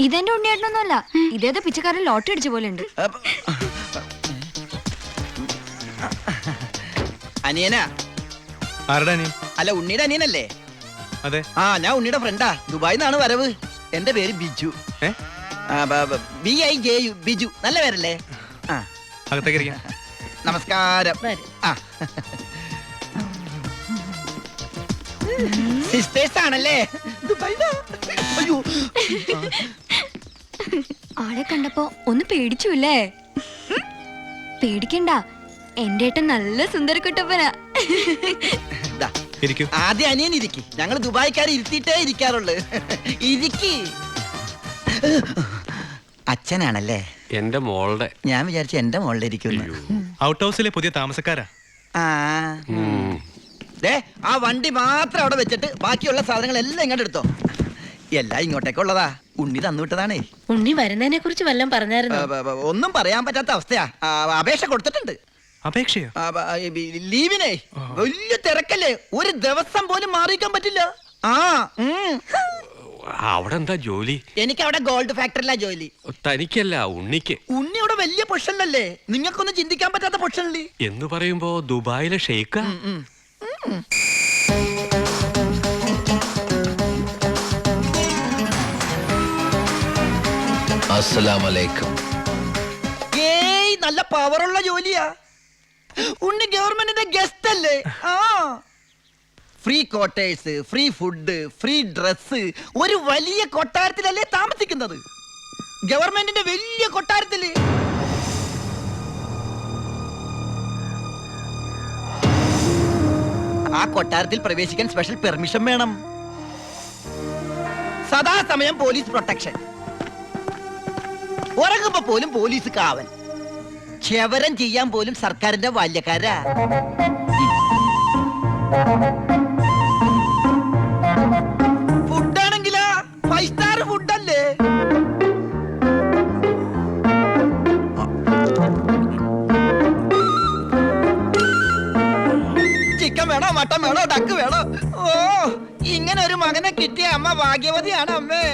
ഇതെന്റെ ഉണ്ണിയേട്ടനൊന്നുമല്ല, ഇതേതോ പിച്ചക്കാരൻ ലോട്ടറി അടിച്ച പോലെ ഉണ്ട്. അനിയനാ? ആരുടെ അനിയൻ? അല്ല, ഉണ്ണിയുടെ അനിയനല്ലേ? അതെ. ആ, ഞാൻ ഉണ്ണിയുടെ ഫ്രണ്ടാ. ദുബായിൽ നിന്നാണ് വരവ്. എന്റെ പേര് ബിജു. BIJU, ബിജു. നല്ല പേരല്ലേ? അകത്തേക്ക് നമസ്കാരം. സിസ്റ്റേഴ്സ് ആണല്ലേ? അയ്യോ, ആളെ കണ്ടപ്പോ ഒന്ന് പേടിച്ചുല്ലേ? പേടിക്കണ്ട, എന്റെ ഏട്ടൻ നല്ല സുന്ദരക്കുട്ടപ്പനാ. ആദ്യം അനിയൻ ഇരിക്കി. ഞങ്ങൾ ദുബായിക്കാരെ ഇരുത്തിയിട്ടേ ഇരിക്കാറുള്ളു. ഇരിക്കി. അച്ഛനാണല്ലേ? എന്റെ മോളുടെ. ഞാൻ വിചാരിച്ചു എന്റെ മോളുടെ ഇരിക്കുന്നു. ഔട്ട് ഹൗസിലെ പുതിയ താമസക്കാരാ. ആ വണ്ടി മാത്രം അവിടെ വെച്ചിട്ട് ബാക്കിയുള്ള സാധനങ്ങൾ എല്ലാം ഇങ്ങോട്ട് എടുത്തോ. എല്ലാം ഇങ്ങോട്ടേക്കുള്ളതാ. ഉണ്ണി തന്നുവിട്ടതാണേ. ഉണ്ണി വരുന്നതിനെ കുറിച്ച് വല്ലതും പറഞ്ഞായിരുന്നു? ഒന്നും പറയാൻ പറ്റാത്ത അവസ്ഥയാ. അപേക്ഷ കൊടുത്തിട്ടുണ്ട്. അപേക്ഷയോ? ലീവിനെ. വലിയ തിരക്കല്ലേ, ഒരു ദിവസം പോലും മാറിയിക്കാൻ പറ്റില്ല. അവിടെ എന്താ ജോലി? എനിക്ക് അവിടെ ഗോൾഡ് ഫാക്ടറിയിലാ ജോലി. തനിക്കല്ല, ഉണ്ണിക്ക്. ഉണ്ണി അവിടെ വലിയ പൊസിഷനിലല്ലേ? നിങ്ങൾക്കൊന്നും ചിന്തിക്കാൻ പറ്റാത്ത പൊസിഷനില്ലേ എന്ന് പറയുമ്പോ ദുബായിലെ ഷെയ്ക്കാ. അസ്സലാമലൈക്കും. ഏയ്, നല്ല പവറുള്ള ജോലിയാ. ഉണ്ണി ഗവൺമെന്റിന്റെ ഗസ്റ്റ് അല്ലേ? Free quarters, free food, free dress. ഒരു വലിയ കൊട്ടാരത്തിലല്ലേ താമസിക്കുന്നത്? ഗവൺമെന്റിന്റെ വലിയ കൊട്ടാരത്തില്. ആ കൊട്ടാരത്തിൽ പ്രവേശിക്കാൻ സ്പെഷ്യൽ പെർമിഷൻ വേണം. സദാസമയം പോലീസ് പ്രൊട്ടക്ഷൻ. ഉറങ്ങുമ്പോ പോലും പോലീസ് കാവൽ. ക്ഷവരം ചെയ്യാൻ പോലും സർക്കാരിന്റെ ബാല്യക്കാരാ. ഫുഡാണെങ്കിലാ 5 സ്റ്റാർ ഫുഡല്ലേ? ചിക്കൻ വേണോ, മട്ടൻ വേണോ, ഡക്ക് വേണോ? ഓ, ഇങ്ങനെ ഒരു മകനെ കിട്ടിയ അമ്മ ഭാഗ്യവതിയാണ് അമ്മേ.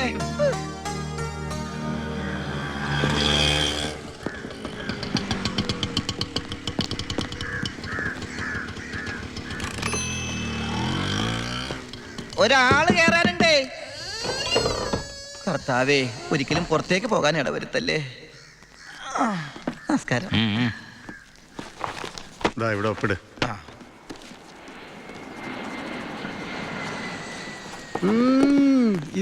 ഒരാള് കേറാനുണ്ടേ. കർത്താവേ, ഒരിക്കലും പുറത്തേക്ക് പോകാൻ ഇടവരുത്തല്ലേ. നമസ്കാരം. ഇവിടെ ഒപ്പിട്.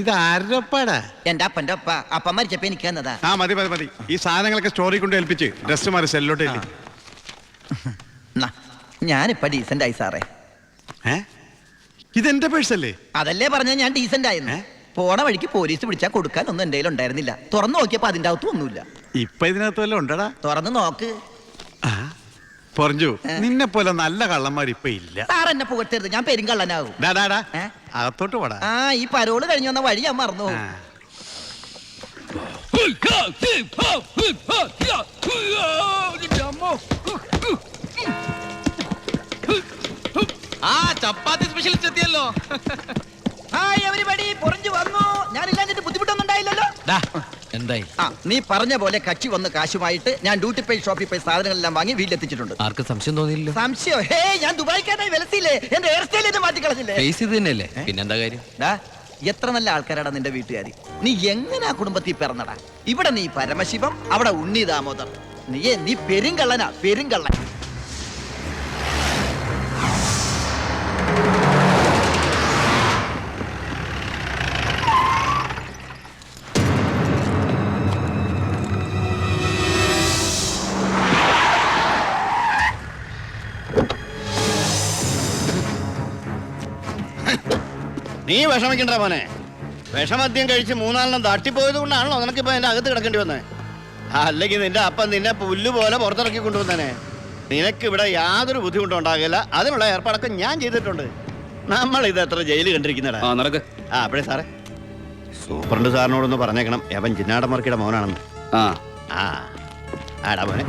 ഇത് ആരുടെ ഒപ്പാടാ? എന്റെ അപ്പന്റെ ഒപ്പ. അപ്പം മരിച്ചപ്പോ എനിക്ക് തന്നതാ. മതി മതി മതി. ഈ സാധനങ്ങളൊക്കെ സ്റ്റോറി കൊണ്ട് ഏൽപ്പിച്ച് ഡ്രസ് മാറി സെല്ലോട്ട്. ഞാനിപ്പ ഡീസന്റ് ആയി സാറേ. ഇതെന്റെ പേഴ്സല്ലേ? അതല്ലേ പറഞ്ഞ ഞാൻ ഡീസന്റ് ആയിരുന്നു. പോണ വഴിക്ക് പോലീസ് പിടിച്ചാൽ കൊടുക്കാൻ ഒന്നും എന്റെ ഉണ്ടായിരുന്നില്ല. തുറന്നു നോക്കിയപ്പോ അതിന്റെ അകത്തും ഒന്നുമില്ല. ഇപ്പൊ ഇതിനകത്ത് വല്ലതും ഉണ്ടടാ? തുറന്നു നോക്ക്. പറഞ്ഞു, നിന്നെ പോലെ നല്ല കള്ളന്മാർ ഇപ്പൊ ഇല്ല. സാർ എന്നെ പുകഴ്ത്തരുത്, ഞാൻ പെരുങ്കള്ളനാകും. അകത്തോട്ട് പോടാ. ഈ പരോള് കഴിഞ്ഞു വന്ന വഴി ഞാൻ മറന്നു. ചപ്പാത്തി സ്പെഷ്യലിസ്റ്റ് എത്തിയല്ലോ. ബുദ്ധിമുട്ടൊന്നും ഉണ്ടായില്ലല്ലോ. എന്തായി? നീ പറഞ്ഞ പോലെ കക്ഷി വന്ന് കാശുമായിട്ട് ഞാൻ ഡ്യൂട്ടി പേ ഷോപ്പിൽ പോയി സാധനങ്ങളെല്ലാം വാങ്ങി വീട്ടിലെത്തിച്ചിട്ടുണ്ട്. ആർക്കും സംശയം തോന്നിയില്ല? സംശയം? ഞാൻ ദുബായിക്കാരായി വിലസില്ലേ? എന്റെ ഹെയർ സ്റ്റൈൽ മാറ്റിക്കളഞ്ഞില്ലേ? തന്നെയല്ലേ, പിന്നെന്താ കാര്യം? എത്ര നല്ല ആൾക്കാരാടാ നിന്റെ വീട്ടുകാരി. നീ എങ്ങനെ ആ കുടുംബത്തിൽ പിറന്നടാ? ഇവിടെ നീ പരമശിവം, അവിടെ ഉണ്ണി ദാമോദർ. നീ പെരുങ്കള്ളനാ, പെരുങ്കള്ളൻ. നീ വിഷമിക്കണ്ട മോനെ. വിഷമദ്യം കഴിച്ച് 3-4 തട്ടിപ്പോയത് കൊണ്ടാണല്ലോ നിനക്കിപ്പോ എന്റെ അകത്ത് കിടക്കേണ്ടി വന്നേ. അല്ലെങ്കിൽ നിന്റെ അപ്പം നിന്നെ പുല്ല് പോലെ പുറത്തിറക്കി കൊണ്ടുവന്നേനെ. നിനക്ക് ഇവിടെ യാതൊരു ബുദ്ധിമുട്ടും ഉണ്ടാകില്ല. അതിനുള്ള ഏർപ്പാടൊക്കെ ഞാൻ ചെയ്തിട്ടുണ്ട്. നമ്മൾ ഇത് എത്ര ജയില് കണ്ടിരിക്കുന്നടാ. അപ്പഴേ സാറേ, സൂപ്രണ്ട് സാറിനോടൊന്ന് പറഞ്ഞേക്കണം, അവൻ ജിന്നാടമർക്കിയുടെ മോനാണെന്ന്. ആടാ മോനെ,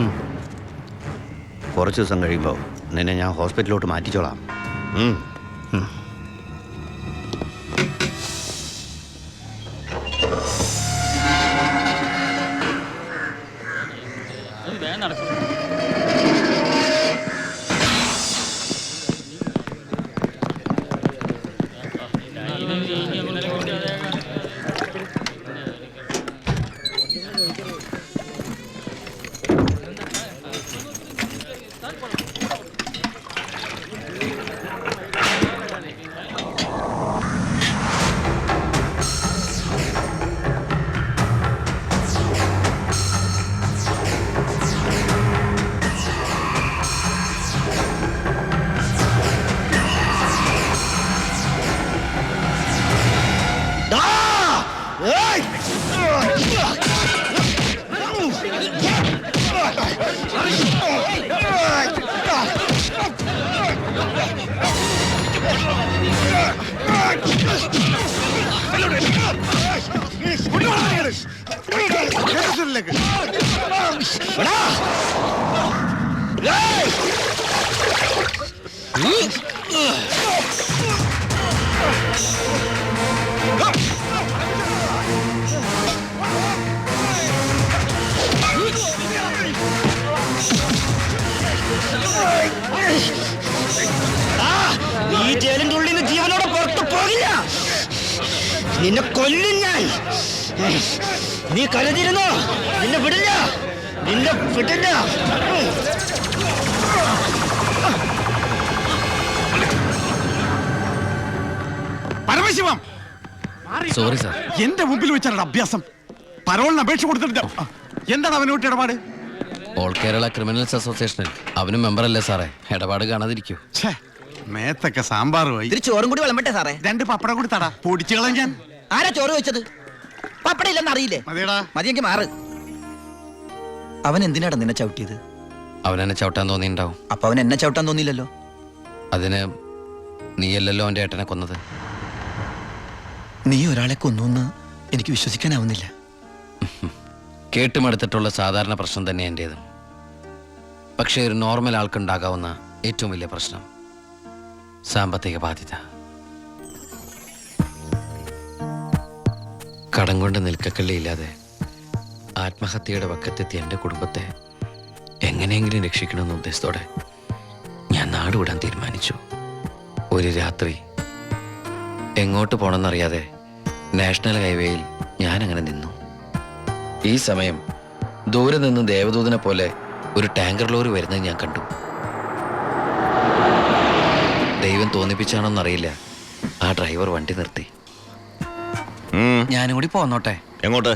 കുറച്ച് ദിവസം കഴിയുമ്പോൾ നിന്നെ ഞാൻ ഹോസ്പിറ്റലിലോട്ട് മാറ്റിച്ചോളാം. ഈ ജയിലിന്റെ ഉള്ളിൽ നിന്ന് ജീവനോടെ പുറത്തു പോകില്ല. നിന്നെ കൊല്ലും ഞാൻ. നീ കരുതിയിരുന്നോ? നിന്നെ വിടില്ല, നിന്നെ വിടില്ല. Paramasivam, sorry sir. എന്റെ മുമ്പിൽ വെച്ചാണ് അഭ്യാസം. പരോളിന് അപേക്ഷ കൊടുത്തിട്ട് എന്താണ് അവനോട്ട് ഇടപാട്? ഓൾ കേരള ക്രിമിനൽസ് അസോസിയേഷനിൽ അവനും മെമ്പറല്ലേ സാറേ? ഇടപാട് കാണാതിരിക്കൂ. ഛേ, മേത്തൊക്കെ സാമ്പാർ പോയി. ഇത്തിരി ചോറും കൂടി വിളമ്പട്ടെ സാറേ? 2 പപ്പടം കൂടി തടാ, പൊടിച്ചു കളയാൻ. ആരാ ചോറ് വെച്ചത്? പപ്പട ഇല്ലെന്ന് അറിയില്ലേ? മതിയടാ. മതിയെങ്കിൽ മാറ്. അവൻ എന്തിനാടാ നിന്നെ ചവിട്ടിയത്? അവനെന്നെ ചവിട്ടാൻ തോന്നിയിട്ടുണ്ടാവും. അപ്പൊ അവൻ എന്നെ ചവിട്ടാൻ തോന്നിയില്ലല്ലോ. അതിന് നീയല്ലല്ലോ അവൻ്റെ ഏട്ടനെ കൊന്നത്. നീ ഒരാളെ കൊന്നു എനിക്ക് വിശ്വസിക്കാനാവുന്നില്ല. കേട്ടുമടുത്തിട്ടുള്ള സാധാരണ പ്രശ്നം തന്നെ എൻ്റേതും. പക്ഷേ ഒരു നോർമൽ ആൾക്കുണ്ടാകാവുന്ന ഏറ്റവും വലിയ പ്രശ്നം സാമ്പത്തിക ബാധ്യത. കടം കൊണ്ട് നിൽക്കക്കള്ളിയില്ലാതെ ആത്മഹത്യയുടെ വക്കത്തെത്തിയ എൻ്റെ കുടുംബത്തെ എങ്ങനെയെങ്കിലും രക്ഷിക്കണമെന്ന ഉദ്ദേശത്തോടെ ഞാൻ നാട് വിടാൻ തീരുമാനിച്ചു. ഒരു രാത്രി എങ്ങോട്ട് പോകണമെന്നറിയാതെ നാഷണൽ ഹൈവേയിൽ ഞാനങ്ങനെ നിന്നു. ഈ സമയം ദൂരെ നിന്ന് ദേവദൂതനെ പോലെ ഒരു ടാങ്കർ ലോറി വരുന്നത് ഞാൻ കണ്ടു. ദൈവം തോന്നിപ്പിച്ചാണോന്നറിയില്ല, ആ ഡ്രൈവർ വണ്ടി നിർത്തി. ഞാനും കൂടി പോന്നോട്ടെ? എങ്ങോട്ട്?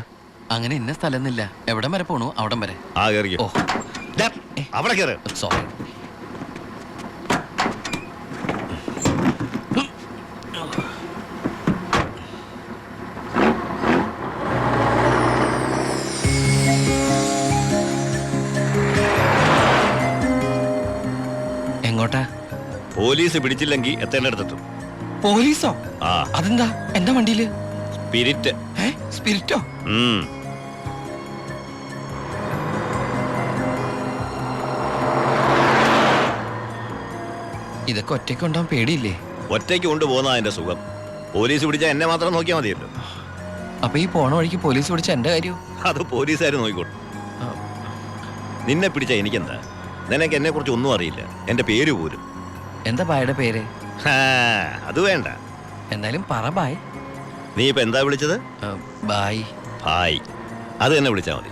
അങ്ങനെ ഇന്ന സ്ഥലമൊന്നുമില്ല, എവിടം വരെ പോണു അവിടം വരെ. ഓ അവിടെ കയറ്. സോറി. എങ്ങോട്ടാ? പോലീസ് പിടിച്ചില്ലെങ്കിൽ എത്തേണ്ടടുത്തെത്തും. പോലീസോ? ആ, അതെന്താ എന്റെ വണ്ടിയില്? സ്പിരിറ്റ്. സ്പിരിറ്റോ? ഇതൊക്കെ ഒറ്റയ്ക്ക് ഉണ്ടാവാൻ പേടിയില്ലേ? ഒറ്റയ്ക്ക് കൊണ്ടുപോകുന്ന അതിന്റെ സുഖം. പോലീസ് പിടിച്ചാൽ എന്നെ മാത്രം നോക്കിയാൽ മതിയല്ലോ. അപ്പൊ ഈ പോണ വഴിക്ക് പോലീസ് പിടിച്ച എന്റെ കാര്യവും? അത് പോലീസുകാർ നോക്കിക്കോട്ടെ. നിന്നെ പിടിച്ച എനിക്കെന്താ? നിനക്ക് എന്നെ കുറിച്ച് ഒന്നും അറിയില്ല, എന്റെ പേര് പോലും. എന്താ ബായുടെ പേര്? അത് വേണ്ട. എന്നാലും പറ ബായ്. നീ ഇപ്പൊ എന്താ വിളിച്ചത്? ബായ്. ഭായ്. അത് തന്നെ വിളിച്ചാൽ മതി.